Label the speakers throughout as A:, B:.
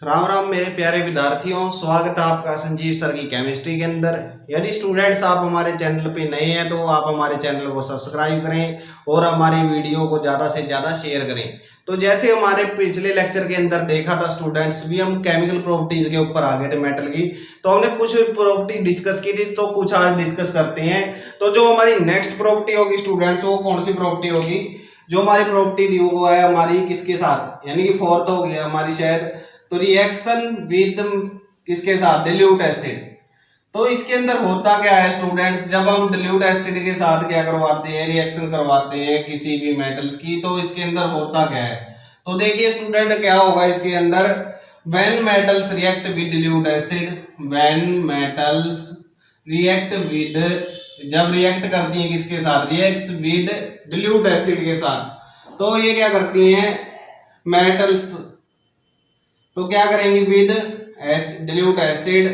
A: राम राम मेरे प्यारे विद्यार्थियों, स्वागत है आपका संजीव सर की केमिस्ट्री के अंदर। यदि स्टूडेंट्स आप हमारे चैनल पे नए हैं तो आप हमारे चैनल को सब्सक्राइब करें और हमारी वीडियो को ज़्यादा से ज़्यादा शेयर करें। तो जैसे हमारे पिछले लेक्चर के अंदर देखा था स्टूडेंट्स, भी हम केमिकल प्रॉपर्टीज के ऊपर आ गए थे मेटल की। तो हमने कुछ प्रॉपर्टी डिस्कस की थी, तो कुछ आज डिस्कस करते हैं। तो जो हमारी नेक्स्ट प्रॉपर्टी होगी स्टूडेंट्स, वो कौन सी प्रॉपर्टी होगी? जो हमारी प्रॉपर्टी थी वो है हमारी किसके साथ, यानी कि फोर्थ हो गया हमारी शायद। तो रिएक्शन विद किसके साथ? Dilute acid. तो इसके अंदर होता क्या है स्टूडेंट्स, जब हम डिल्यूट एसिड के साथ क्या करवाते हैं, रिएक्शन करवाते हैं किसी भी मेटल्स की, तो इसके अंदर होता क्या है? तो देखिए स्टूडेंट, क्या होगा इसके अंदर, when metals react with dilute acid, when metals react with, जब रिएक्ट करती हैं किसके साथ? रिएक्ट्स विद डिल्यूट एसिड के साथ, तो ये क्या करती हैं मेटल्स, तो क्या करेंगे with dilute acid,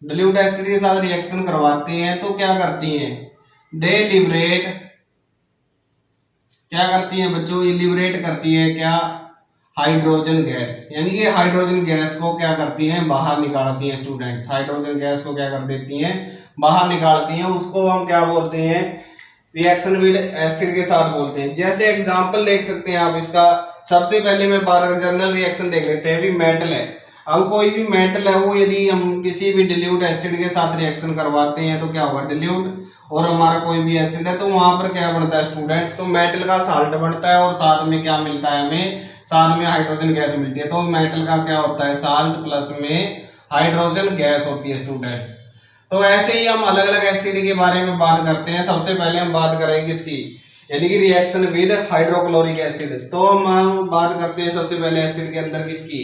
A: dilute acid के साथ रिएक्शन करवाते हैं तो क्या करती हैं? दे लिबरेट, क्या करती हैं बच्चों? ये लिबरेट करती है क्या? हाइड्रोजन गैस, यानी कि हाइड्रोजन गैस को क्या करती हैं? बाहर निकालती हैं स्टूडेंट्स। हाइड्रोजन गैस को क्या कर देती हैं? बाहर निकालती हैं। उसको हम क्या बोलते हैं? रिएक्शन विद एसिड के साथ बोलते हैं। जैसे एग्जांपल देख सकते हैं आप इसका। सबसे पहले मैं जनरल रिएक्शन देख लेते हैं। अभी मेटल है, अब कोई भी मेटल है वो यदि हम किसी भी डिल्यूट एसिड के साथ रिएक्शन करवाते हैं तो क्या होगा? डिल्यूट, और हमारा कोई भी एसिड है तो वहां पर क्या बनता है स्टूडेंट्स? तो मेटल का साल्ट बनता है और साथ में क्या मिलता है हमें? साथ में हाइड्रोजन गैस मिलती है। तो मेटल का क्या होता है? साल्ट प्लस में हाइड्रोजन गैस होती है स्टूडेंट्स। तो ऐसे ही हम अलग अलग एसिड के बारे में बात करते हैं। सबसे पहले हम बात करेंगे किसकी, यानी कि रिएक्शन विद हाइड्रोक्लोरिक एसिड। तो हम बात करते हैं सबसे पहले एसिड के अंदर किसकी?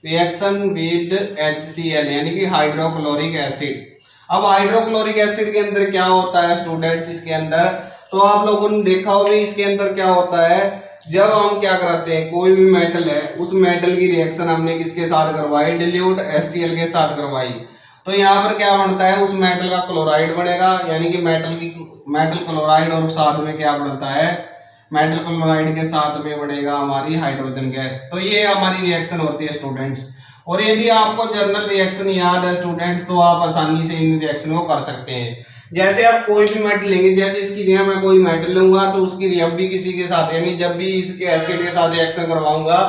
A: रिएक्शन विद HCl, यानी कि हाइड्रोक्लोरिक एसिड। अब हाइड्रोक्लोरिक एसिड के अंदर क्या होता है स्टूडेंट्स? इसके अंदर तो आप लोगों ने देखा होगा, इसके अंदर क्या होता है, जब हम क्या करते हैं, कोई भी मेटल है उस मेटल की रिएक्शन हमने किसके साथ करवाई? डिल्यूट HCl के साथ करवाई, तो यहाँ पर क्या बनता है? उस मेटल का क्लोराइड बनेगा, यानी कि मेटल क्लोराइड, और साथ में क्या बनता है? मेटल क्लोराइड के साथ में बनेगा हमारी हाइड्रोजन गैस। तो ये हमारी रिएक्शन होती है स्टूडेंट्स। और यदि आपको जनरल रिएक्शन याद है स्टूडेंट्स तो आप आसानी से इन रिएक्शन को कर सकते हैं। जैसे आप कोई भी मेटल लेंगे, जैसे इसकी जगह मैं कोई मेटल लूंगा तो उसकी जब भी किसी के साथ, यानी जब भी इसके एसिड के साथ रिएक्शन करवाऊंगा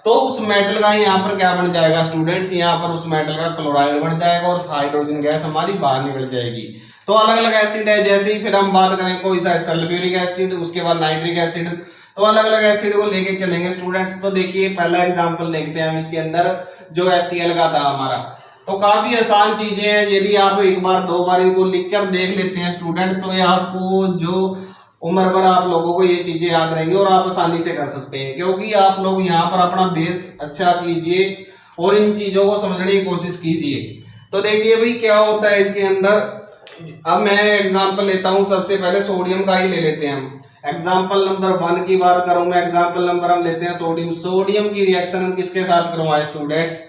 A: तो उस मेटल का यहाँ पर क्या बन जाएगा स्टूडेंट्स? यहाँ पर उस मेटल का क्लोराइड बन जाएगा और हाइड्रोजन गैस हमारी बाहर निकल जाएगी। तो अलग अलग एसिड है, जैसे ही फिर हम बात करें कोई सा सल्फ्यूरिक एसिड, उसके बाद नाइट्रिक एसिड, तो अलग अलग एसिड को लेके चलेंगे स्टूडेंट्स। तो देखिए पहला एग्जांपल देखते हैं हम इसके अंदर, जो HCl का था हमारा। तो काफी आसान चीजें हैं, यदि आप एक बार दो बार इनको लिख कर देख लेते हैं स्टूडेंट्स तो ये आपको जो उम्र भर आप लोगों को ये चीजें याद रहेंगी और आप आसानी से कर सकते हैं, क्योंकि आप लोग यहाँ पर अपना बेस अच्छा कीजिए और इन चीजों को समझने की कोशिश कीजिए। तो देखिए भाई क्या होता है इसके अंदर। अब मैं एग्जांपल लेता हूं, सबसे पहले सोडियम का ही ले लेते हैं हम। एग्जांपल नंबर 1 की बात करूं मैं, एग्जांपल नंबर हम लेते हैं सोडियम। सोडियम की रिएक्शन हम किसके साथ करवाएं स्टूडेंट्स?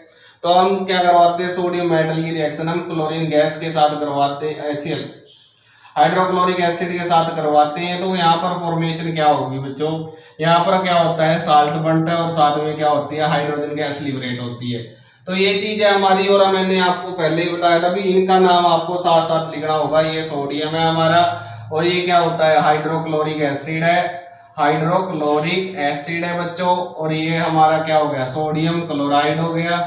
A: तो हम क्या करवाते हैं? सोडियम मेटल की रिएक्शन हम क्लोरीन गैस के साथ करवाते हैं, HCl हाइड्रोक्लोरिक एसिड के साथ करवाते हैं। तो यहाँ पर फॉर्मेशन क्या होगी बच्चों? यहाँ पर क्या होता है? साल्ट बनता है और साथ में क्या होती है? हाइड्रोजन गैस लिबरेट होती है। तो ये चीज है हमारी, और मैंने आपको पहले ही बताया था भी इनका नाम आपको साथ साथ लिखना होगा। ये सोडियम है हमारा, और ये क्या होता है? हाइड्रोक्लोरिक एसिड है, हाइड्रोक्लोरिक एसिड है बच्चों। और ये हमारा क्या हो गया? सोडियम क्लोराइड हो गया,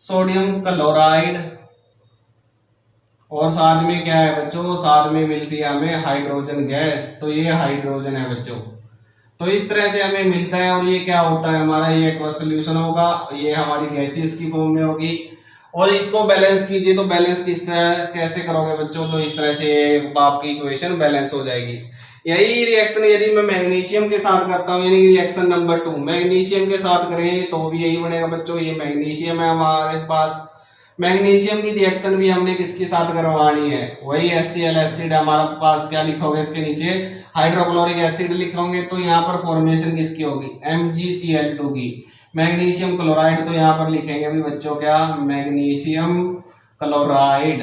A: सोडियम क्लोराइड। और साथ में क्या है बच्चों? साथ में मिलती है हमें हाइड्रोजन गैस। तो ये हाइड्रोजन है बच्चों। तो इस तरह से हमें मिलता है, और ये क्या होता है हमारा? ये एक्वस सॉल्यूशन होगा, ये हमारी गैसेस की फॉर्म में होगी। और इसको बैलेंस कीजिए, तो बैलेंस किस तरह कैसे करोगे बच्चों? तो इस तरह से आपकी इक्वेशन बैलेंस हो जाएगी। यही रिएक्शन यदि मैं मैग्नीशियम के साथ करता हूँ, यानी रिएक्शन नंबर 2 मैग्नीशियम के साथ करें तो भी यही बनेगा बच्चों। ये मैग्नीशियम है हमारे पास, मैग्नीशियम की रिएक्शन भी हमने किसके साथ करवानी है? वही HCl एसिड हमारे पास। क्या लिखोगे इसके नीचे? हाइड्रोक्लोरिक एसिड लिखोगे। तो यहाँ पर फॉर्मेशन किसकी होगी? MgCl2 की। मैग्नीशियम क्लोराइड तो यहाँ पर लिखेंगे भी बच्चों क्या? Magnesium chloride.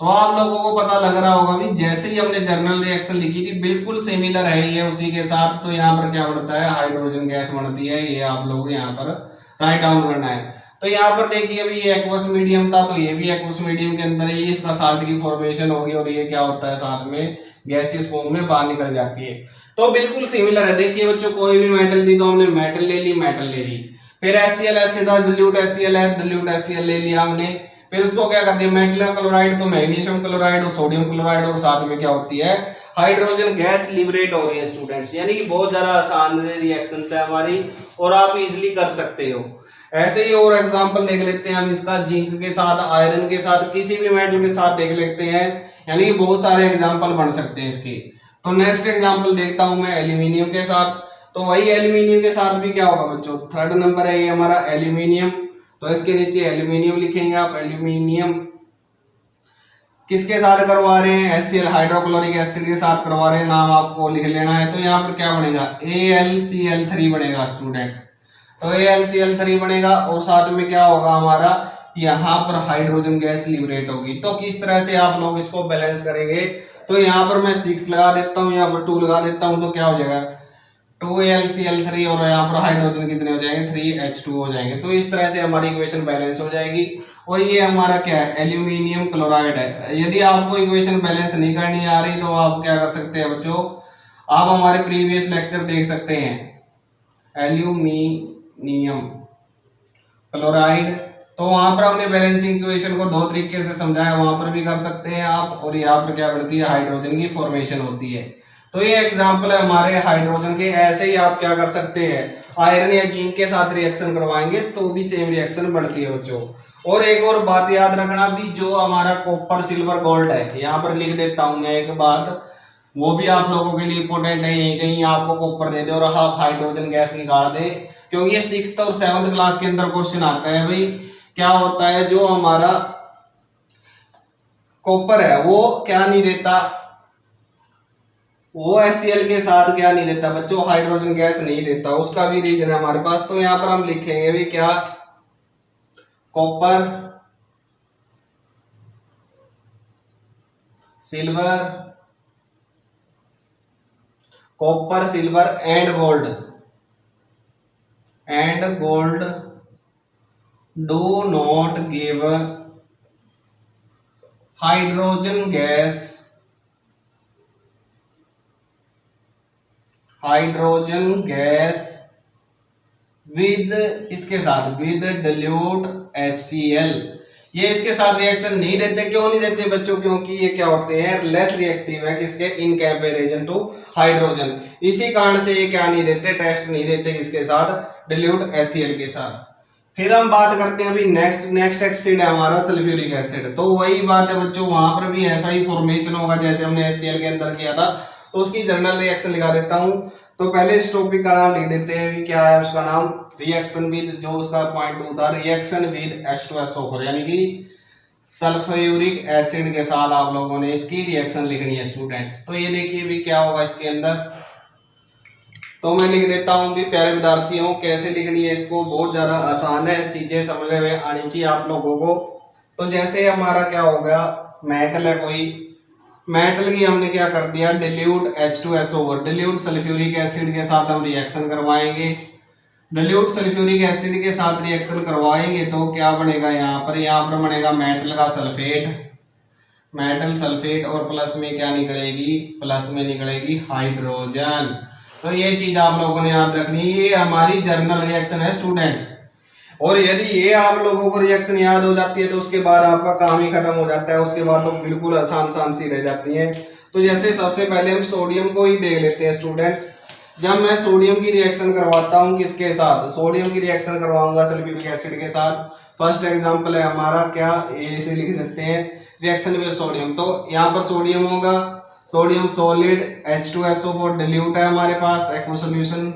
A: तो आप लोगों को पता लग रहा होगा भी जैसे ही हमने जर्नल रिएक्शन लिखी थी बिल्कुल सिमिलर है ये उसी के साथ। तो यहाँ पर क्या बढ़ता है, हाइड्रोजन गैस बनती है, ये आप लोग यहाँ पर राइट डाउन करना है। तो यहाँ पर देखिए अभी ये एक्वस मीडियम था, तो ये भी एक्वस मीडियम के अंदर ही इसका साल्ट की फॉर्मेशन होगी और ये क्या होता है साथ में गैसियस फॉर्म में बाहर निकल जाती है। तो बिल्कुल सिमिलर है। देखिए बच्चों कोई भी मेटल दी तो हमने मेटल ले ली, मेटल ले ली, फिर HCl एसिड और डिल्यूट HCl है, डिल्यूट HCl ले लिया हमने, फिर उसको क्या करते हैं मेटल क्लोराइड, तो मैग्नीशियम क्लोराइड और सोडियम क्लोराइड, और साथ में क्या होती है हाइड्रोजन गैस लिबरेट हो रही है स्टूडेंट्स। यानी कि बहुत ज्यादा आसान रिएक्शन है हमारी और आप इजिली कर सकते हो। ऐसे ही और एग्जांपल देख लेते हैं हम इसका, जिंक के साथ, आयरन के साथ, किसी भी मेटल के साथ देख लेते हैं। यानी कि बहुत सारे एग्जांपल बन सकते हैं इसके। तो नेक्स्ट एग्जांपल देखता हूं मैं एल्यूमिनियम के साथ। तो वही एल्यूमिनियम के साथ भी क्या होगा बच्चों, थर्ड नंबर है ये हमारा एल्यूमिनियम। तो इसके नीचे एल्यूमिनियम लिखेंगे आप। एल्यूमिनियम किसके साथ करवा रहे हैं, HCl हाइड्रोक्लोरिक एसिड के साथ करवा रहे हैं, नाम आपको लिख लेना है। तो यहाँ पर क्या बनेगा, AlCl3 बनेगा स्टूडेंट्स। तो AlCl3 बनेगा और साथ में क्या होगा हमारा, यहाँ पर हाइड्रोजन गैस लिबरेट होगी। तो किस तरह से आप लोग इसको बैलेंस करेंगे, तो यहाँ पर मैं 6 लगा देता हूँ, यहाँ पर 2 लगा देता हूँ, तो क्या हो जाएगा 2AlCl3 और यहाँ पर हाइड्रोजन कितने हो जाएंगे 3H2 हो जाएंगे। तो इस तरह से हमारी इक्वेशन बैलेंस हो जाएगी। और ये हमारा क्या है, एल्यूमिनियम क्लोराइड है। यदि आपको इक्वेशन बैलेंस नहीं करनी आ रही तो आप क्या कर सकते हैं बच्चों, आप हमारे प्रीवियस लेक्चर देख सकते हैं, एल्यूमिनियम क्लोराइड। तो वहां पर हमने बैलेंसिंग इक्वेशन को 2 तरीके से समझाया, वहां पर भी कर सकते हैं आप। और यहाँ पर क्या बढ़ती है, हाइड्रोजन की फॉर्मेशन होती है। तो ये एग्जांपल है हमारे हाइड्रोजन के। ऐसे ही आप क्या कर सकते हैं, आयरन या जिंक के साथ रिएक्शन करवाएंगे तो भी सेम रिएक्शन बढ़ती है बच्चों। और एक और बात याद रखना भी, जो हमारा कॉपर सिल्वर गोल्ड है, यहाँ पर लिख देता हूं मैं एक बात, वो भी आप लोगों के लिए इंपॉर्टेंट है। यहीं कहीं आपको कॉपर दे दे और आप हाइड्रोजन गैस निकाल दे, क्योंकि ये 6th और 7th क्लास के अंदर क्वेश्चन आता है भाई, क्या होता है जो हमारा कॉपर है वो क्या नहीं देता, वो HCl के साथ क्या नहीं देता बच्चों, हाइड्रोजन गैस नहीं देता। उसका भी रीजन है हमारे पास। तो यहां पर हम लिखेंगे भी क्या, copper silver, copper silver and gold do not give hydrogen gas with इसके साथ, विद डिल्यूट HCl। ये इसके साथ रिएक्शन नहीं देते। क्यों नहीं देते बच्चों, क्योंकि ये क्या होते हैं, लेस रिएक्टिव है किसके, इन कंपैरिजन टू हाइड्रोजन। इसी कारण से ये क्या नहीं देते, टेस्ट नहीं देते इसके साथ, डिल्यूट HCl के साथ। फिर हम बात करते हैं अभी नेक्स्ट एसिड है हमारा सल्फ्यूरिक एसिड। तो वही बात है बच्चों, वहां पर भी ऐसा ही फॉर्मेशन होगा जैसे हमने HCl के अंदर किया था। तो उसकी जनरल रिएक्शन लिखा देता हूं। तो पहले इस टॉपिक का नाम लिख देते हैं, क्या है उसका नाम, रिएक्शन विद, जो उसका पॉइंट 2 था, रिएक्शन विद H2SO4, यानी कि सल्फ्यूरिक एसिड के साथ आप लोगों ने इसकी रिएक्शन लिखनी है स्टूडेंट्स। तो ये देखिए भी क्या होगा इसके अंदर। तो मैं लिख देता हूं भी प्यारे विद्यार्थियों, कैसे लिखनी है इसको, बहुत ज्यादा आसान है, चीजें समझने में आनी चाहिए आप लोगों को। तो जैसे हमारा क्या हो गया, मेटल है कोई, मेटल की हमने क्या कर दिया, dilute H2SO4, dilute sulphuric acid के साथ हम रिएक्शन करवाएंगे। डिल्यूट सल्फ्यूरिक एसिड के साथ रिएक्शन करवाएंगे तो क्या बनेगा, यहाँ पर बनेगा मेटल का सल्फेट, मेटल सल्फेट, और प्लस में क्या निकलेगी, प्लस में निकलेगी हाइड्रोजन। तो ये चीज आप लोगों ने याद रखनी है, ये हमारी जर्नल रिएक्शन है स्टूडेंट्स। और यदि ये आप लोगों को रिएक्शन याद हो जाती है तो उसके बाद आपका काम ही खत्म हो जाता है, उसके बाद तो बिल्कुल आसान सी रह जाती है। तो जैसे सबसे पहले हम सोडियम को ही देख लेते हैं स्टूडेंट्स। जब मैं सोडियम की रिएक्शन करवाता हूँ किसके साथ, सोडियम की रिएक्शन करवाऊंगा सल्फ्यूरिक एसिड के साथ। फर्स्ट एग्जांपल है हमारा क्या, ऐसे लिख सकते हैं, रिएक्शन विद सोडियम। तो यहाँ पर सोडियम होगा, सोडियम सॉलिड, H2SO4 डिल्यूट है हमारे पास, एक्वा सॉल्यूशन।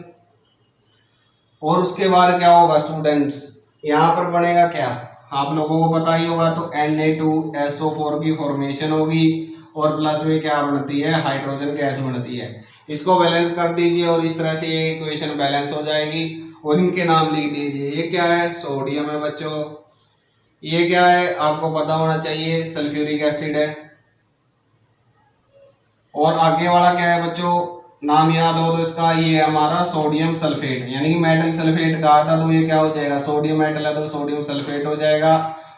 A: और उसके बाद क्या होगा स्टूडेंट्स, यहाँ पर बनेगा क्या, आप लोगों को पता ही होगा, तो Na2SO4 की फॉर्मेशन होगी और प्लस में क्या बनती है, हाइड्रोजन गैस बनती है। इसको बैलेंस कर दीजिए और इस तरह से ये इक्वेशन बैलेंस हो जाएगी। और इनके नाम लिख दीजिए, ये क्या है, सोडियम है बच्चों, ये क्या है आपको पता होना चाहिए, सल्फ्यूरिक एसिड है। और आगे वाला क्या है बच्चों, नाम याद हो तो इसका, ये है हमारा सोडियम सल्फेट, यानी कि मेटल सल्फेट कहा था, तो ये क्या हो जाएगा, सोडियम मेटल है तो सोडियम सल्फेट हो जाएगा।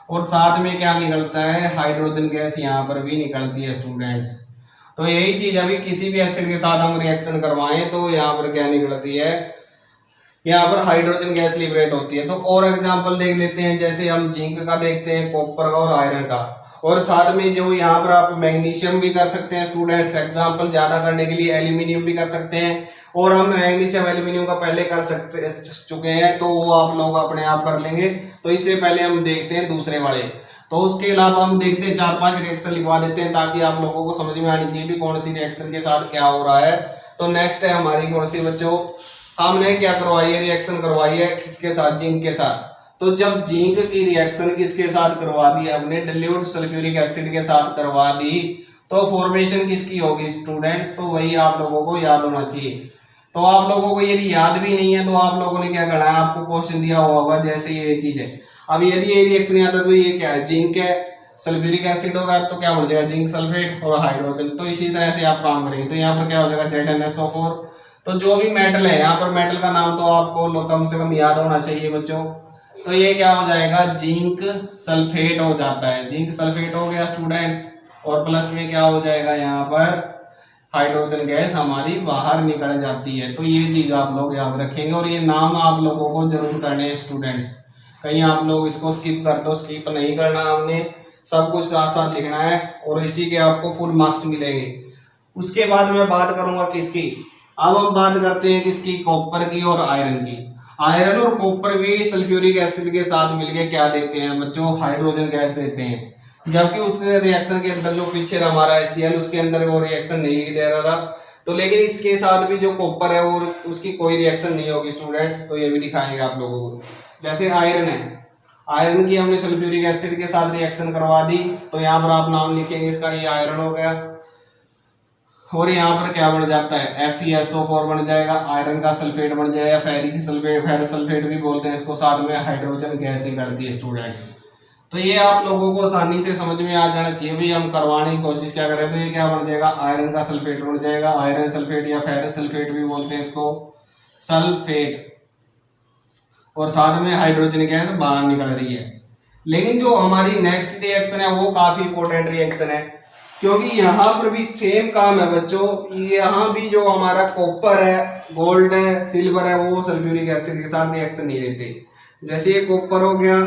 A: और साथ में क्या निकलता है, हाइड्रोजन गैस यहाँ पर भी निकलती है स्टूडेंट्स। तो यही चीज, अभी किसी भी एसिड के साथ हम रिएक्शन करवाएं तो यहाँ पर क्या निकलती है, यहाँ पर हाइड्रोजन गैस लिबरेट होती है। तो और एग्जांपल देख लेते हैं, जैसे हम जिंक का देखते हैं, कॉपर का और आयरन का। और साथ में जो यहाँ पर आप मैग्नीशियम भी कर सकते हैं स्टूडेंट्स, एग्जांपल ज्यादा करने के लिए एल्यूमिनियम भी कर सकते हैं। और हम मैग्नीशियम एल्यूमिनियम का पहले कर सकते चुके हैं, तो वो आप लोग अपने आप कर लेंगे। तो इससे पहले हम देखते हैं दूसरे वाले। तो उसके अलावा हम देखते हैं 4-5 रिएक्शन लिखवा देते हैं, ताकि आप लोगों को समझ में आनी चाहिए भी कौन सी रिएक्शन के साथ क्या हो रहा है। तो नेक्स्ट है हमारी कौन सी बच्चों, हमने क्या करवाई है, रिएक्शन करवाई है किसके साथ, जिंक के साथ। तो जब जिंक की रिएक्शन किसके साथ करवा दी हमने, डिल्यूट सल्फ्यूरिक एसिड के साथ करवा दी, तो फॉर्मेशन किसकी होगी स्टूडेंट्स, तो वही आप लोगों को याद होना चाहिए। तो आप लोगों को यदि याद भी नहीं है तो आप लोगों ने क्या करना है, आपको क्वेश्चन दिया हुआ होगा जैसे ये चीज है। अब यदि ये रिएक्शन नहीं आता तो ये क्या है, जिंक है, सल्फ्यूरिक एसिड होगा तो क्या हो जाएगा, जिंक सल्फेट और हाइड्रोजन। तो इसी तरह से आप काम करेंगे। तो यहाँ पर क्या हो जाएगा, ZnSO4। तो जो भी मेटल है, यहाँ पर मेटल का नाम तो आपको कम से कम याद होना चाहिए बच्चों। तो ये क्या हो जाएगा, जिंक सल्फेट हो जाता है, जिंक सल्फेट हो गया स्टूडेंट्स। और प्लस में क्या हो जाएगा, यहाँ पर हाइड्रोजन गैस हमारी बाहर निकल जाती है। तो ये चीज आप लोग याद रखेंगे, और ये नाम आप लोगों को जरूर करने हैं स्टूडेंट्स। कहीं आप लोग इसको स्किप कर दो, स्किप नहीं करना, हमने सब कुछ साथ साथ लिखना है, और इसी के आपको फुल मार्क्स मिलेंगे। उसके बाद मैं बात करूंगा किसकी, अब हम बात करते हैं किसकी, कॉपर की और आयरन की। आयरन और कॉपर भी सल्फ्यूरिक एसिड के साथ मिलके क्या देते हैं बच्चों, हाइड्रोजन गैस देते हैं। जबकि उसके रिएक्शन के अंदर जो पीछे हमारा HCl, उसके अंदर वो रिएक्शन नहीं दे रहा था। तो लेकिन इसके साथ भी जो कॉपर है वो, उसकी कोई रिएक्शन नहीं होगी स्टूडेंट्स। तो ये भी दिखाएंगे आप लोगों को। जैसे आयरन है, आयरन की हमने सल्फ्यूरिक एसिड के साथ रिएक्शन करवा दी, तो यहाँ पर आप नाम लिखेंगे इसका, ये आयरन हो गया। और यहाँ पर क्या बन जाता है, FeSO4 बन जाएगा, आयरन का सल्फेट बन जाएगा, फेरिक सल्फेट, फेरस सल्फेट भी बोलते हैं इसको, साथ में हाइड्रोजन गैस निकलती है स्टूडेंट्स। तो ये आप लोगों को आसानी से समझ में आ जाना चाहिए भी, हम करवाने की कोशिश क्या करें। तो ये क्या बन जाएगा, आयरन का सल्फेट बन जाएगा, आयरन सल्फेट या फेरस सल्फेट भी बोलते हैं इसको, सल्फेट। और साथ में हाइड्रोजन गैस बाहर निकल रही है। लेकिन जो हमारी नेक्स्ट रिएक्शन है वो काफी इंपॉर्टेंट रिएक्शन है, क्योंकि यहाँ पर भी सेम काम है बच्चों। यहाँ भी जो हमारा कॉपर है, गोल्ड है, सिल्वर है, वो सल्फ्यूरिक एसिड के साथ रिएक्शन नहीं लेते। जैसे ये कॉपर हो गया,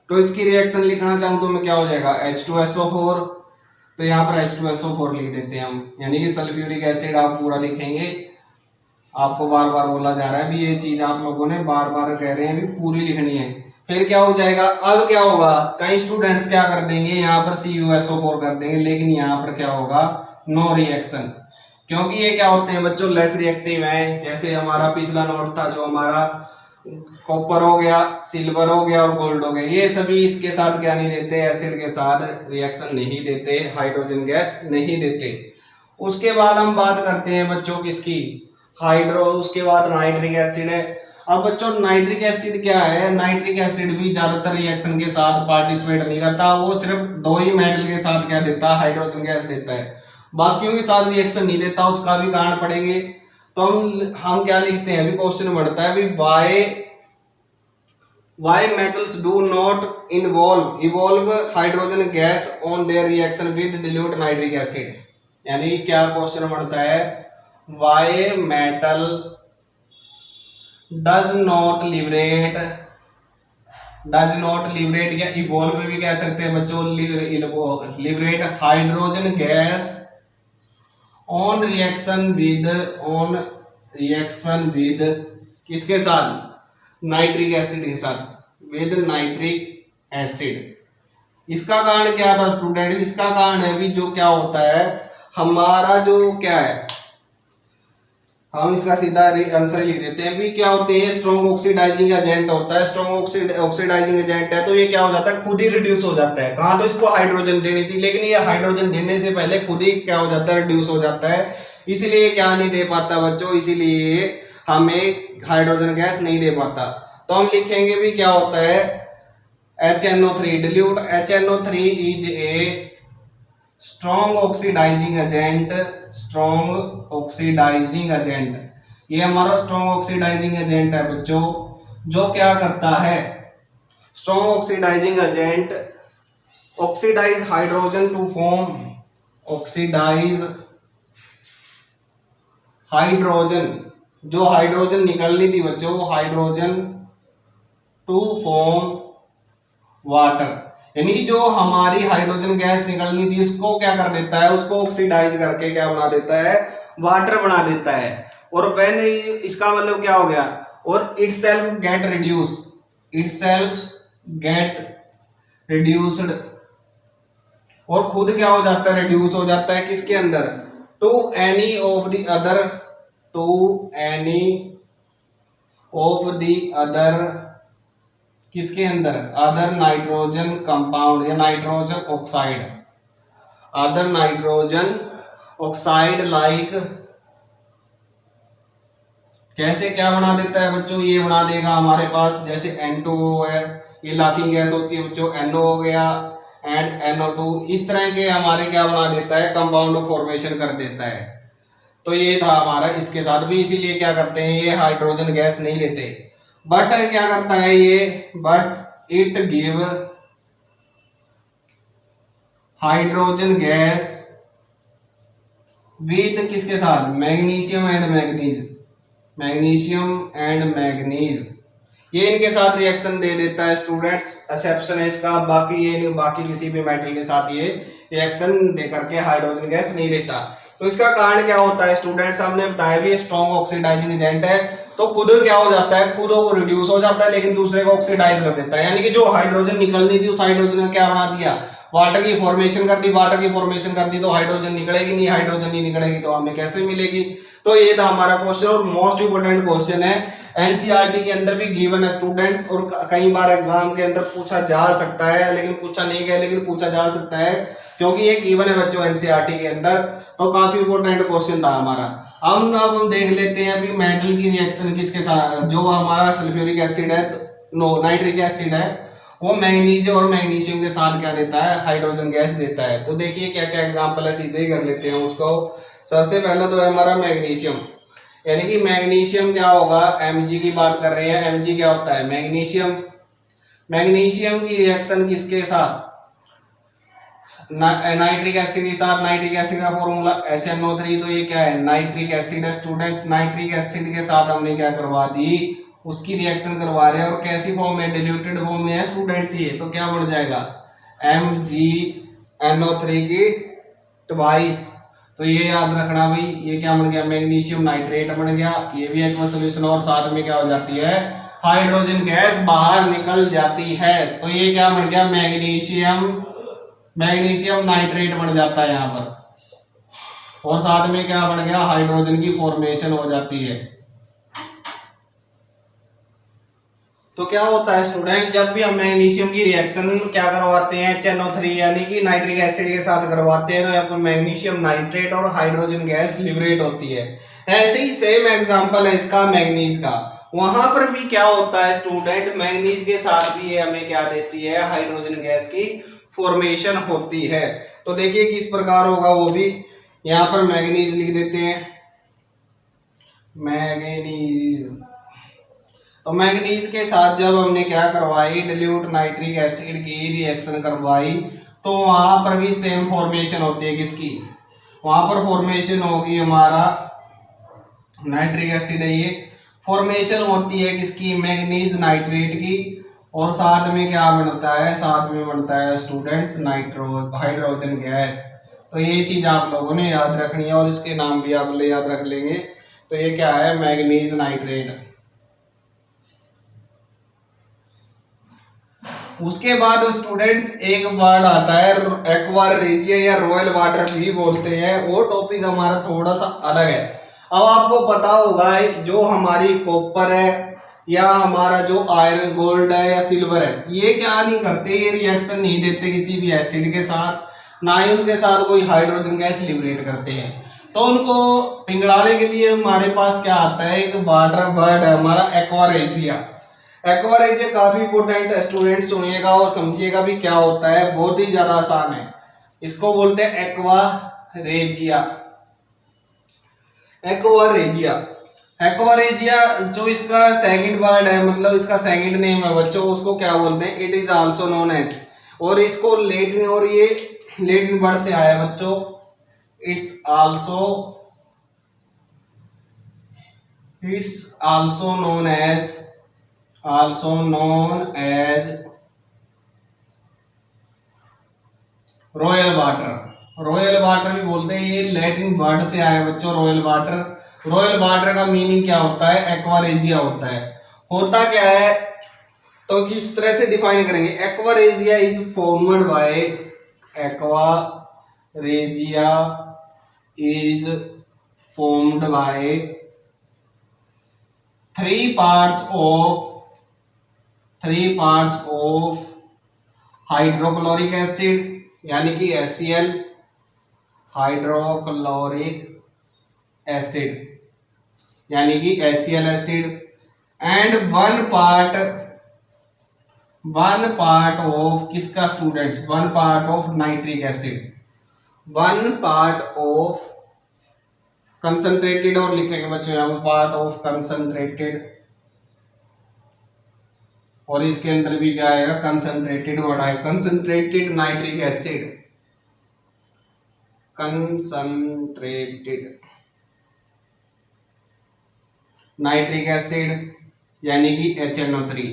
A: तो इसकी रिएक्शन लिखना चाहूँ तो मैं क्या हो जाएगा, H2SO4। तो यहाँ पर H2SO4 लिख देते हैं हम, यानी कि सल्फ्यूरिक एसिड आप पूरा लिखेंगे। आपको बार बार बोला जा रहा है भी, ये चीज आप लोगों ने बार बार कह रहे हैं भी पूरी लिखनी है। फिर क्या हो जाएगा, अब क्या होगा, कई स्टूडेंट्स क्या कर देंगे, यहाँ पर CuSO4 कर देंगे, लेकिन यहाँ पर क्या होगा, नो रिएक्शन। क्योंकि ये क्या होते हैं बच्चों, लेस रिएक्टिव हैं। जैसे हमारा पिछला नोट था, जो हमारा कॉपर हो गया, सिल्वर हो गया और गोल्ड हो गया, ये सभी इसके साथ क्या नहीं देते, एसिड के साथ रिएक्शन नहीं देते, हाइड्रोजन गैस नहीं देते। उसके बाद हम बात करते हैं बच्चों किसकी, हाइड्रो, उसके बाद नाइट्रिक एसिड है। अब बच्चों नाइट्रिक एसिड क्या है, नाइट्रिक एसिड भी ज्यादातर रिएक्शन के साथ पार्टिसिपेट नहीं करता, वो सिर्फ 2 ही मेटल के साथ क्या देता है, हाइड्रोजन गैस देता है, बाकियों के साथ रिएक्शन नहीं देता। उसका भी कारण पढ़ेंगे। तो हम क्या लिखते हैं, अभी क्वेश्चन बढ़ता है अभी, why metals do not evolve hydrogen gas on their reaction with dilute nitric acid। यानी क्या क्वेश्चन बढ़ता है, why metal does not liberate या evolve भी कह सकते हैं बच्चों, liberate hydrogen gas on reaction with किसके साथ, नाइट्रिक एसिड के साथ, विद नाइट्रिक एसिड। इसका कारण क्या था स्टूडेंट, इसका कारण है भी जो क्या होता है हमारा, जो क्या है, हम इसका सीधा आंसर लिख देते हैं भी, क्या होते हैं, स्ट्रॉन्ग ऑक्सीडाइजिंग एजेंट होता है। स्ट्रॉन्ग ऑक्सीडाइजिंग एजेंट है तो ये क्या हो जाता है, खुद ही रिड्यूस हो जाता है। कहाँ, तो इसको हाइड्रोजन देनी थी, लेकिन ये हाइड्रोजन देने से पहले खुद ही क्या हो जाता है, रिड्यूस हो जाता है। इसीलिए क्या नहीं दे पाता बच्चों, इसीलिए हमें हाइड्रोजन गैस नहीं दे पाता। तो हम लिखेंगे भी क्या होता है, HNO3 dilute HNO3 is a strong oxidizing agent, strong oxidizing agent। ये हमारा स्ट्रॉन्ग ऑक्सीडाइजिंग एजेंट है बच्चों, जो क्या करता है, strong oxidising agent oxidise hydrogen to form, oxidise hydrogen, जो हाइड्रोजन निकलनी थी बच्चों, हाइड्रोजन टू फॉर्म वाटर, यानी कि जो हमारी हाइड्रोजन गैस निकलनी थी इसको क्या कर देता है, उसको ऑक्सीडाइज करके क्या बना देता है, वाटर बना देता है। और व्हेन, इसका मतलब क्या हो गया, और itself get reduce, itself gate reduced, और खुद क्या हो जाता है, रिड्यूस हो जाता है किसके अंदर, to any of the other, to any of the other, किसके अंदर, अदर नाइट्रोजन कंपाउंड या nitrogen oxide, other nitrogen oxide like, कैसे क्या बना देता है बच्चों, ये बना देगा हमारे पास, जैसे N2O है, ये लाफिंग गैस होती है बच्चों, NO हो गया एंड NO2, इस तरह के हमारे क्या बना देता है, कंपाउंड फॉर्मेशन कर देता है। तो ये था हमारा इसके साथ भी, इसीलिए क्या करते हैं, ये हाइड्रोजन गैस नहीं लेते, बट क्या करता है ये, but it give hydrogen gas with किसके साथ, magnesium and manganese, magnesium and manganese, ये इनके साथ रिएक्शन दे देता है स्टूडेंट्स, एक्सेप्शन है इसका, बाकी ये बाकी किसी भी मेटल के साथ ये रिएक्शन दे करके हाइड्रोजन गैस नहीं देता। तो इसका कारण क्या होता है स्टूडेंट्स, हमने बताया भी स्ट्रॉन्ग ऑक्सीडाइजिंग एजेंट है, तो खुद क्या हो जाता है, खुद वो रिड्यूस हो जाता है लेकिन दूसरे को ऑक्सीडाइज कर देता है, यानी कि जो हाइड्रोजन निकलनी थी उस हाइड्रोजन का क्या बना दिया, वाटर की फॉर्मेशन कर दी, वाटर की फॉर्मेशन कर दी तो हाइड्रोजन निकलेगी नहीं, हाइड्रोजन नहीं निकलेगी तो हमें कैसे मिलेगी। तो ये था हमारा क्वेश्चन, और मोस्ट इंपोर्टेंट क्वेश्चन है, एनसीईआरटी के अंदर भी गिवन है स्टूडेंट्स, और कई बार एग्जाम के अंदर पूछा जा सकता है, लेकिन पूछा नहीं गया, लेकिन पूछा जा सकता है क्योंकि ये गिवन है बच्चों एनसीईआरटी के अंदर, तो काफी इंपोर्टेंट क्वेश्चन था हमारा। अब हम देख लेते हैं अभी मेटल की रिएक्शन किसके साथ, जो हमारा सल्फ्यूरिक एसिड है, नो नाइट्रिक एसिड है, वो मैग्नीज और मैग्नीशियम के साथ क्या देता है, हाइड्रोजन गैस देता है। तो देखिए क्या क्या एग्जांपल है, सीधे ही कर लेते हैं उसको। सबसे पहला तो है हमारा मैग्नीशियम, यानी कि मैग्नीशियम क्या होगा, Mg की बात कर रहे हैं, Mg क्या होता है, मैग्नीशियम, मैग्नीशियम की रिएक्शन किसके साथ, नाइट्रिक एसिड के साथ, नाइट्रिक एसिड का फॉर्मूला HNO3, तो ये क्या है, नाइट्रिक एसिड है स्टूडेंट्स, नाइट्रिक एसिड के साथ हमने क्या करवा दी, उसकी रिएक्शन करवा रहे हैं, और कैसी फॉर्म में, डिल्यूटेड फॉर्म में है स्टूडेंट्स ये, तो क्या बन जाएगा MgNO3 की ट्वाइस, तो ये याद रखना भाई, ये क्या बन गया, मैग्नीशियम नाइट्रेट बन गया, ये भी एक्वा सॉल्यूशन, और साथ में क्या हो जाती है, हाइड्रोजन गैस बाहर निकल जाती है, तो ये क्या बन गया, मैग्नीशियम नाइट्रेट बन जाता है यहाँ पर, और साथ में क्या बन गया, हाइड्रोजन की फॉर्मेशन हो जाती है। तो क्या होता है स्टूडेंट, जब भी हम मैग्नीशियम की रिएक्शन क्या करवाते हैं, HNO3 यानी कि नाइट्रिक एसिड के साथ करवाते हैं, तो यहाँ पर मैग्नीशियम नाइट्रेट और हाइड्रोजन गैस लिबरेट होती है। ऐसे ही सेम एग्जांपल है इसका मैग्नीज का, वहां पर भी क्या होता है स्टूडेंट, मैग्नीज के साथ भी ये हमें क्या देती है, हाइड्रोजन गैस की फॉर्मेशन होती है। तो देखिए किस प्रकार होगा वो भी, यहाँ पर मैग्नीज लिख देते हैं, मैग्नीज, तो मैग्नीज के साथ जब हमने क्या करवाई, डिल्यूट नाइट्रिक एसिड की रिएक्शन करवाई, तो वहां पर भी सेम फॉर्मेशन होती है किसकी, वहां पर फॉर्मेशन होगी हमारा नाइट्रिक एसिड है, ये फॉर्मेशन होती है किसकी, मैग्नीज नाइट्रेट की, और साथ में क्या बनता है, साथ में बनता है स्टूडेंट्स हाइड्रोजन गैस। तो ये चीज आप लोगों ने याद रखनी है, और इसके नाम भी आप याद रख लेंगे। तो ये क्या है, मैग्नीज नाइट्रेट। उसके बाद स्टूडेंट्स एक वर्ड आता है एक्वारेजिया या रॉयल वाटर भी बोलते हैं, वो टॉपिक हमारा थोड़ा सा अलग है। अब आपको पता होगा जो हमारी कॉपर है या हमारा जो आयरन गोल्ड है या सिल्वर है, ये क्या नहीं करते, ये रिएक्शन नहीं देते किसी भी एसिड के साथ, ना ही उनके साथ कोई हाइड्रोजन गैस लिबरेट करते हैं। तो उनको पिघलाने के लिए हमारे पास क्या आता है, एक वाटर वर्ड है हमारा एक्वारेजिया। एक्वारेजिया काफी इंपोर्टेंट है, स्टूडेंट सुनिएगा और समझिएगा भी क्या होता है, बहुत ही ज्यादा आसान है। इसको बोलते हैं एक्वारेजिया। एक्वारेजिया, एक्वारेजिया जो इसका सेकंड वर्ड है, मतलब इसका सेकंड नेम है बच्चों, उसको क्या बोलते हैं, it is also known as, और इसको लेटिन, और ये लेटिन वर्ड से आया है बच्चों, it's also known as royal water. Royal water भी बोलते हैं, ये लैटिन वर्ड से आया है बच्चों, रॉयल वाटर। रॉयल वाटर का मीनिंग क्या होता है, एक्वारेजिया होता है। होता क्या है तो किस तरह से डिफाइन करेंगे, aqua regia is formed by, aqua regia is formed by three parts of hydrochloric acid यानी कि HCl, हाइड्रोक्लोरिक एसिड यानी कि HCl acid, and one part of किसका students, one part of nitric acid, one part of concentrated, और लिखेंगे बच्चों यहाँ पर पार्ट ऑफ कंसंट्रेटेड, और इसके अंदर भी क्या आएगा, कंसंट्रेटेड वर्ड आएगा, concentrated nitric acid, concentrated nitric acid यानी कि HNO3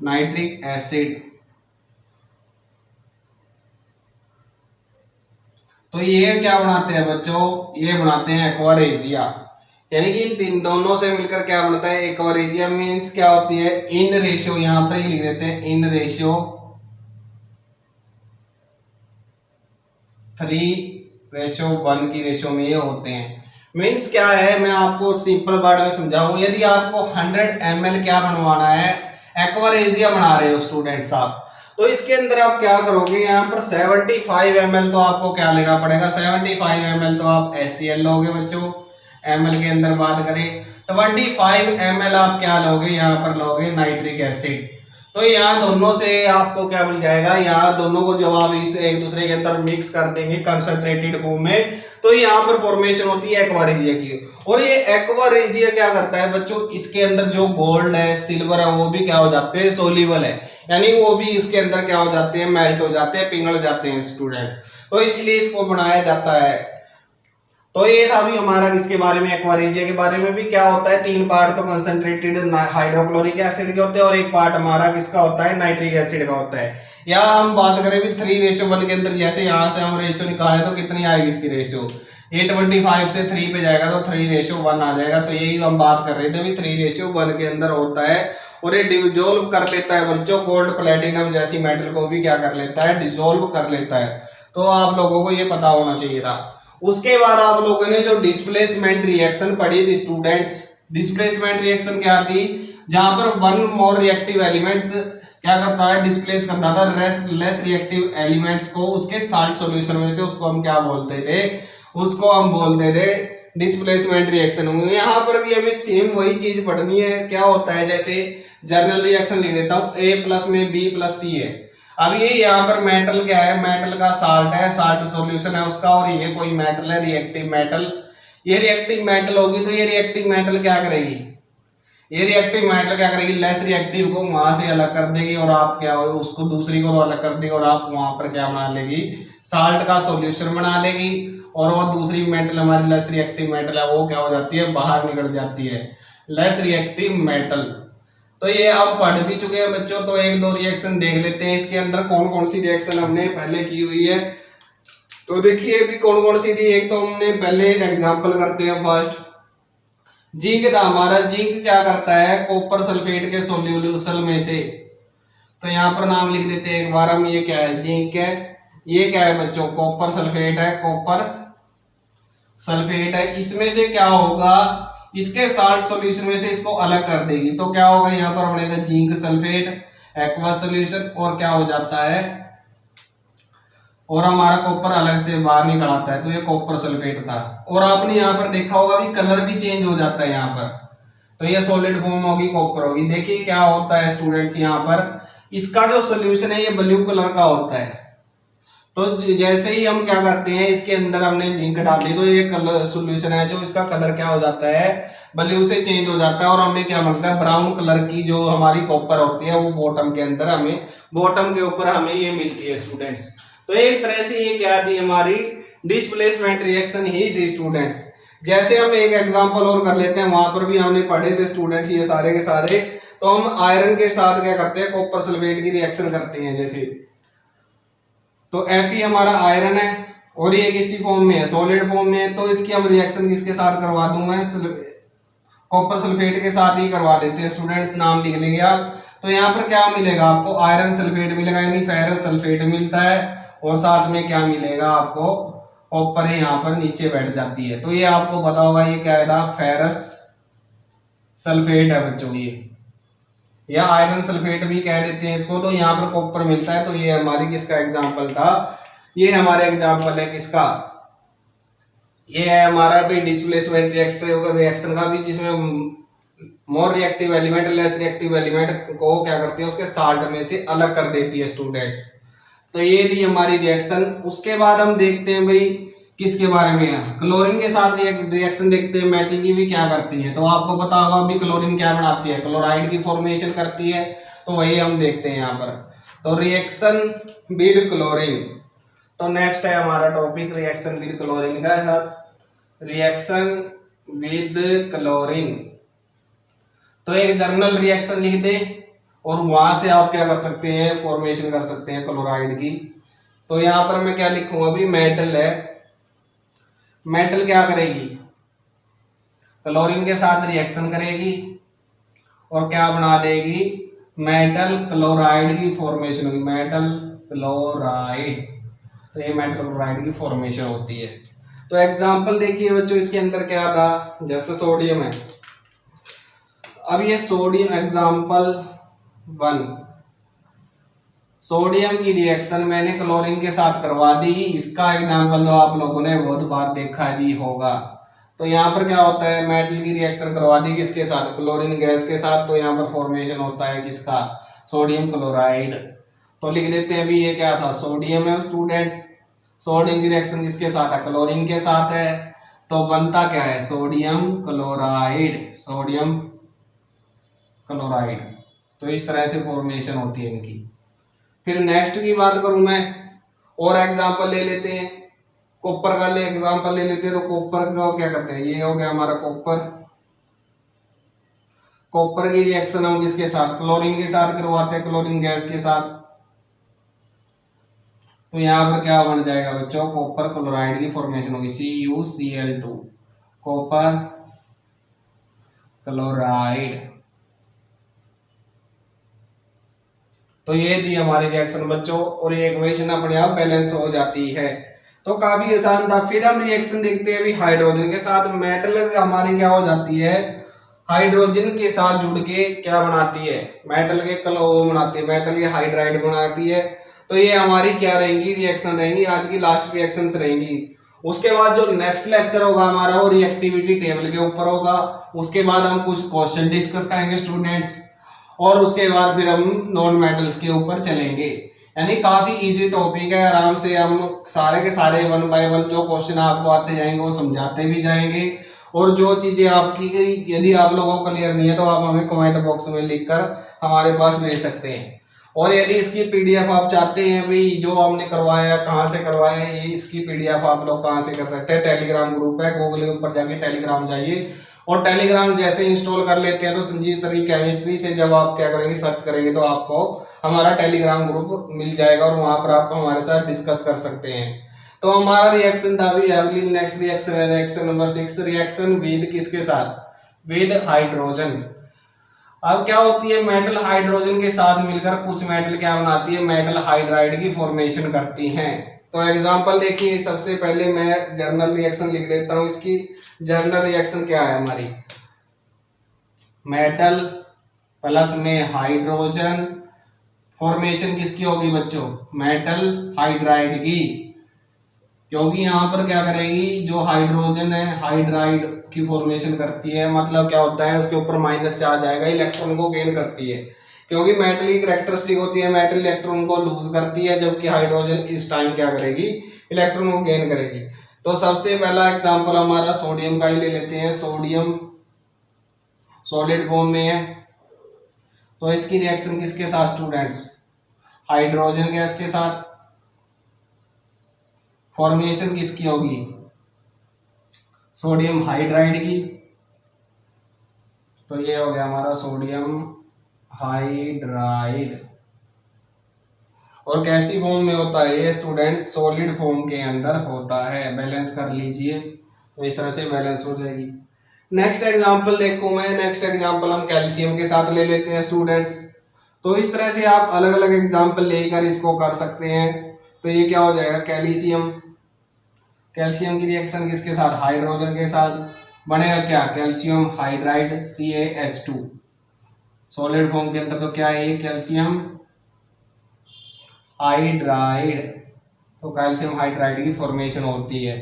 A: नाइट्रिक एसिड। तो ये क्या बनाते हैं बच्चों, ये बनाते हैं एक्वारेजिया, यानी कि इन तीन दोनों से मिलकर क्या बनता है, एक्वारेजिया मीन्स क्या होती है, इन रेशियो, यहां पर ही लिख देते हैं, इन रेशियो 3:1 की रेशियो में ये होते हैं। मीन्स क्या है, मैं आपको सिंपल वर्ड में समझाऊं, यदि आपको 100 ml क्या बनवाना है, एक्वारेजिया बना रहे हो स्टूडेंट्स आप, तो इसके अंदर आप क्या करोगे, यहाँ पर 75 ml तो आपको क्या लेना पड़ेगा, 75 ml तो आप HCl लोगे बच्चों, ml के अंदर बात करें, 25 ml आप क्या लोगे, यहाँ पर लोगे नाइट्रिक एसिड। तो यहाँ दोनों से आपको क्या मिल जाएगा, यहाँ दोनों को जब आप इसे एक दूसरे के अंदर मिक्स कर देंगे कंसंट्रेटेड फॉर्म में, तो यहाँ पर फॉर्मेशन होती है एक्वारेजिया की। और ये एक्वारेजिया क्या करता है बच्चों, इसके अंदर जो गोल्ड है, सिल्वर है, वो भी क्या हो जाते हैं, सोल्यूबल है, यानी वो भी इसके अंदर क्या हो जाते हैं, मेल्ट हो जाते हैं, पिघल जाते हैं स्टूडेंट्स, तो इसलिए इसको बनाया जाता है। तो ये था भी हमारा किसके बारे में, एक्वारेजिया के बारे में भी। क्या होता है, तीन पार्ट तो कंसंट्रेटेड हाइड्रोक्लोरिक एसिड के होते हैं, और एक पार्ट हमारा किसका होता है, नाइट्रिक एसिड का होता है। या हम बात करें भी 3:1 के अंदर, जैसे यहाँ से हम रेशियो निकाले तो कितनी आएगी इसकी रेशियो, ये 25 से 3 पे जाएगा तो 3:1 आ जाएगा। तो यही हम बात कर रहे थे भी 3:1 के अंदर होता है, और ये डिसोल्व कर लेता है बच्चों, गोल्ड प्लेटिनम जैसी मेटल को भी क्या कर लेता है, डिसोल्व कर लेता है। तो आप लोगों को ये पता होना चाहिए था। उसके बाद आप लोगों ने जो डिस्प्लेसमेंट रिएक्शन पढ़ी थी स्टूडेंट्स, डिस्प्लेसमेंट रिएक्शन क्या थी, जहां पर वन मोर रिएक्टिव एलिमेंट्स क्या करता है, डिस्प्लेस करता था लेस रिएक्टिव एलिमेंट्स को उसके साल्ट सॉल्यूशन में से, उसको हम क्या बोलते थे, उसको हम बोलते थे डिस्प्लेसमेंट रिएक्शन। यहाँ पर भी हमें सेम वही चीज पढ़नी है। क्या होता है, जैसे जर्नल रिएक्शन लिख देता हूँ, A+ में B+C है। अब ये यहाँ पर मेटल क्या है, मेटल का साल्ट है, साल्ट सॉल्यूशन है उसका, और ये कोई मेटल है, रिएक्टिव मेटल। ये रिएक्टिव मेटल होगी तो ये रिएक्टिव मेटल क्या करेगी, ये रिएक्टिव मेटल क्या करेगी, लेस रिएक्टिव को वहां से अलग कर देगी, और आप क्या उसको दूसरी को अलग कर देगी, और आप वहां पर क्या बना लेगी, साल्ट का सॉल्यूशन बना लेगी, और वो दूसरी मेटल हमारी लेस रिएक्टिव मेटल है, वो क्या हो जाती है, बाहर निकल जाती है, लेस रिएक्टिव मेटल। तो ये हम पढ़ भी चुके हैं बच्चों। तो एक दो रिएक्शन देख लेते हैं, इसके अंदर कौन कौन सी रिएक्शन हमने पहले की हुई है। तो देखिए भी कौन कौन सी थी। एक तो हमने पहले एग्जांपल करते हैं फर्स्ट, जिंक था हमारा। जिंक क्या करता है, कॉपर सल्फेट के सॉल्यूशन में से, तो यहाँ पर नाम लिख देते हैं एक बार हम। ये क्या है, जिंक है। ये क्या है बच्चों, कॉपर सल्फेट है, कॉपर सल्फेट है। इसमें से क्या होगा, इसके साल्ट सॉल्यूशन में से इसको अलग कर देगी, तो क्या होगा, यहाँ पर बनेगा जिंक सल्फेट एक्वस सॉल्यूशन, और क्या हो जाता है, और हमारा कॉपर अलग से बाहर निकल आता है, तो ये कॉपर सल्फेट था। और आपने यहाँ पर देखा होगा भी कलर भी चेंज हो जाता है यहाँ पर, तो ये सॉलिड फॉर्म होगी, कॉपर होगी। देखिए क्या होता है स्टूडेंट्स, यहाँ पर इसका जो सोल्यूशन है ये ब्लू कलर का होता है। तो जैसे ही हम क्या करते हैं, इसके अंदर हमने जिंक डाल दी तो ये कलर सोल्यूशन है जो इसका कलर क्या हो जाता है, ब्लू से चेंज हो जाता है और हमें क्या मिलता है, ब्राउन कलर की जो हमारी कॉपर होती है वो बॉटम के अंदर हमें, बॉटम के ऊपर हमें ये मिलती है स्टूडेंट्स। तो एक तरह से ये क्या थी, हमारी डिस्प्लेसमेंट रिएक्शन ही थी स्टूडेंट्स। जैसे हम एक एग्जांपल और कर लेते हैं, वहां पर भी हमने पढ़े थे स्टूडेंट्स ये सारे के सारे। तो हम आयरन के साथ क्या करते हैं, कॉपर सल्फेट की रिएक्शन करते हैं। जैसे तो Fe हमारा आयरन है और ये किसी फॉर्म में है, सॉलिड फॉर्म में है, तो इसकी हम रिएक्शन किसके साथ करवा दूं मैं, कॉपर सल्फेट के साथ ही करवा देते हैं स्टूडेंट्स, नाम लिख लेंगे आप। तो यहाँ पर क्या मिलेगा आपको, आयरन सल्फेट मिलेगा यानी फेरस सल्फेट मिलता है, और साथ में क्या मिलेगा आपको, कॉपर है यहाँ पर नीचे बैठ जाती है। तो ये आपको पता होगा ये क्या था, फेरस सल्फेट है बच्चों ये, या आयरन सल्फेट भी कह देते हैं इसको। तो यहाँ पर कॉपर मिलता है। तो ये हमारी किसका एग्जांपल था, ये हमारे एग्जांपल है किसका, ये है हमारा भी डिस्प्लेसमेंट रिएक्शन का भी, जिसमें more reactive element less reactive element को क्या करती है, उसके साल्ट में से अलग कर देती है स्टूडेंट्स। तो ये थी हमारी रिएक्शन। उसके बाद हम देखते हैं भाई किसके बारे में है, क्लोरीन के साथ रिएक्शन देखते हैं, मेटल की भी क्या करती है। तो आपको पता होगा अभी क्लोरीन क्या बनाती है, क्लोराइड की फॉर्मेशन करती है। तो वही हम देखते हैं यहाँ पर। तो रिएक्शन विद क्लोरीन, तो नेक्स्ट है हमारा टॉपिक रिएक्शन विद क्लोरीन का साथ, रिएक्शन विद क्लोरीन। तो एक जर्नल रिएक्शन लिख दे और वहां से आप क्या कर सकते हैं, फॉर्मेशन कर सकते हैं क्लोराइड की। तो यहाँ पर मैं क्या लिखूंगा, अभी मेटल है, मेटल क्या करेगी, क्लोरीन के साथ रिएक्शन करेगी और क्या बना देगी, मेटल क्लोराइड की फॉर्मेशन होगी, मेटल क्लोराइड। तो ये मेटल क्लोराइड की फॉर्मेशन होती है। तो एग्जांपल देखिए बच्चों, इसके अंदर क्या था, जैसे सोडियम है, अब ये सोडियम एग्जांपल 1, सोडियम की रिएक्शन मैंने क्लोरीन के साथ करवा दी। इसका एग्जांपल तो आप लोगों ने बहुत बार देखा भी होगा। तो यहाँ पर क्या होता है, मेटल की रिएक्शन करवा दी किसके साथ, क्लोरीन गैस के साथ। तो यहाँ पर फॉर्मेशन होता है किसका, सोडियम क्लोराइड। तो लिख देते हैं अभी ये क्या था, सोडियम है स्टूडेंट्स। सोडियम की रिएक्शन किसके साथ है, क्लोरीन के साथ है। तो बनता क्या है, सोडियम क्लोराइड, सोडियम क्लोराइड। तो इस तरह से फॉर्मेशन होती है इनकी। फिर नेक्स्ट की बात करूं मैं, और एग्जांपल ले लेते हैं, कॉपर का एग्जांपल ले लेते हैं। तो कॉपर का क्या करते हैं, ये हो गया हमारा कॉपर। कॉपर की रिएक्शन हम किसके साथ, क्लोरीन के साथ करवाते हैं, क्लोरीन गैस के साथ। तो यहाँ पर क्या बन जाएगा बच्चों, कॉपर क्लोराइड की फॉर्मेशन होगी, CuCl2, कॉपर क्लोराइड। तो ये थी हमारी रिएक्शन बच्चों, और ये इक्वेशन अपने आप बैलेंस हो जाती है। तो काफी आसान था। फिर हम रिएक्शन देखते हैं अभी हाइड्रोजन के साथ। मेटल हमारी क्या हो जाती है, हाइड्रोजन के साथ जुड़ के क्या बनाती है, मेटल के वो बनाती है, मेटल के हाइड्राइड बनाती है। तो ये हमारी क्या रहेंगी, रिएक्शन रहेंगी, आज की लास्ट रिएक्शंस रहेंगी। उसके बाद जो नेक्स्ट लेक्चर होगा हमारा वो रिएक्टिविटी टेबल के ऊपर होगा। उसके बाद हम कुछ क्वेश्चन डिस्कस करेंगे स्टूडेंट्स, और उसके बाद फिर हम नॉन मेटल्स के ऊपर चलेंगे। यानी काफी इजी टॉपिक है, आराम से हम सारे के सारे 1 बाय 1 जो क्वेश्चन आपको आते जाएंगे वो समझाते भी जाएंगे। और जो चीजें आपकी यदि आप लोगों को क्लियर नहीं है तो आप हमें कमेंट बॉक्स में लिखकर हमारे पास भेज सकते हैं। और यदि इसकी पीडीएफ आप चाहते हैं भाई जो हमने करवाया कहाँ से करवाया, ये इसकी पीडीएफ आप लोग कहाँ से कर सकते हैं, टेलीग्राम ग्रुप है, गूगल के ऊपर जाके टेलीग्राम जाइए, और टेलीग्राम जैसे इंस्टॉल कर लेते हैं तो संजीव सर की केमिस्ट्री से जब आप क्या करेंगे, सर्च करेंगे तो आपको हमारा टेलीग्राम ग्रुप मिल जाएगा, और वहां पर आप हमारे साथ डिस्कस कर सकते हैं। तो हमारा रिएक्शन था अभी अगली नेक्स्ट रिएक्शन है, रिएक्शन नंबर 6, रिएक्शन विद किसके साथ, विद हाइड्रोजन। अब क्या होती है, मेटल हाइड्रोजन के साथ मिलकर कुछ मेटल क्या बनाती है, मेटल हाइड्राइड की फॉर्मेशन करती हैं। तो एग्जांपल देखिए, सबसे पहले मैं जर्नल रिएक्शन लिख देता हूं। इसकी जर्नल रिएक्शन क्या है हमारी, मेटल प्लस में हाइड्रोजन, फॉर्मेशन किसकी होगी बच्चों, मेटल हाइड्राइड की। क्योंकि यहाँ पर क्या करेगी, जो हाइड्रोजन है हाइड्राइड की फॉर्मेशन करती है, मतलब क्या होता है उसके ऊपर माइनस चार्ज आएगा, इलेक्ट्रॉन को गेन करती है। क्योंकि मेटल की कैरेक्टरिस्टिक होती है मेटल इलेक्ट्रॉन को लूज करती है, जबकि हाइड्रोजन इस टाइम क्या करेगी, इलेक्ट्रॉन को गेन करेगी। तो सबसे पहला एग्जांपल हमारा सोडियम का ही ले लेते हैं। सोडियम सॉलिड फॉर्म में है, तो इसकी रिएक्शन किसके साथ स्टूडेंट्स, हाइड्रोजन गैस के साथ। फॉर्मेशन किसकी होगी, सोडियम हाइड्राइड की। तो ये हो गया हमारा सोडियम हाइड्राइड। और कैसी फॉर्म में होता है ये स्टूडेंट्स, सॉलिड फॉर्म के अंदर होता है। बैलेंस कर लीजिए, तो इस तरह से बैलेंस हो जाएगी। नेक्स्ट एग्जांपल देखो मैं, नेक्स्ट एग्जांपल हम कैल्शियम के साथ ले लेते हैं स्टूडेंट्स। तो इस तरह से आप अलग अलग एग्जांपल लेकर इसको कर सकते हैं। तो ये क्या हो जाएगा, कैल्शियम, कैल्शियम की रिएक्शन किसके साथ, हाइड्रोजन के साथ, बनेगा क्या, calcium hydride CaH2। Solid form के अंदर तो क्या है ये, कैल्शियम हाइड्राइड। तो कैल्शियम हाइड्राइड की फॉर्मेशन होती है।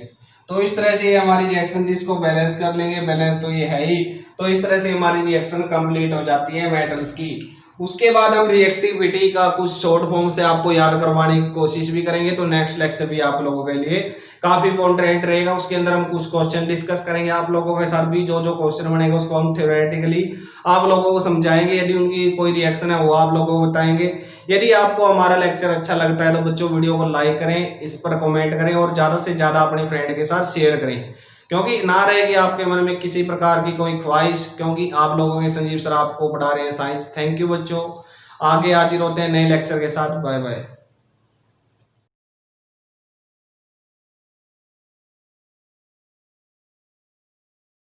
A: तो इस तरह से हमारी रिएक्शन जिसको बैलेंस कर लेंगे, बैलेंस तो ये है ही। तो इस तरह से हमारी रिएक्शन कंप्लीट हो जाती है मेटल्स की। उसके बाद हम रिएक्टिविटी का कुछ शॉर्ट फॉर्म से आपको याद करवाने की कोशिश भी करेंगे। तो नेक्स्ट लेक्चर भी आप लोगों के लिए काफी इंपॉर्टेंट रहेगा। उसके अंदर हम कुछ क्वेश्चन डिस्कस करेंगे आप लोगों के साथ भी। जो जो क्वेश्चन बनेगा उसको हम थ्योरेटिकली आप लोगों को समझाएंगे। यदि उनकी कोई रिएक्शन है वो आप लोगों को बताएंगे। यदि आपको हमारा लेक्चर अच्छा लगता है तो बच्चों वीडियो को लाइक करें, इस पर कमेंट करें और ज्यादा से ज्यादा अपने फ्रेंड के साथ शेयर करें, क्योंकि ना रहेगी आपके मन में किसी प्रकार की कोई ख्वाहिश, क्योंकि आप लोगों के संजीव सर आपको पढ़ा रहे हैं साइंस। थैंक यू बच्चों, आगे हाजिर होते हैं नए लेक्चर के साथ। Bye bye.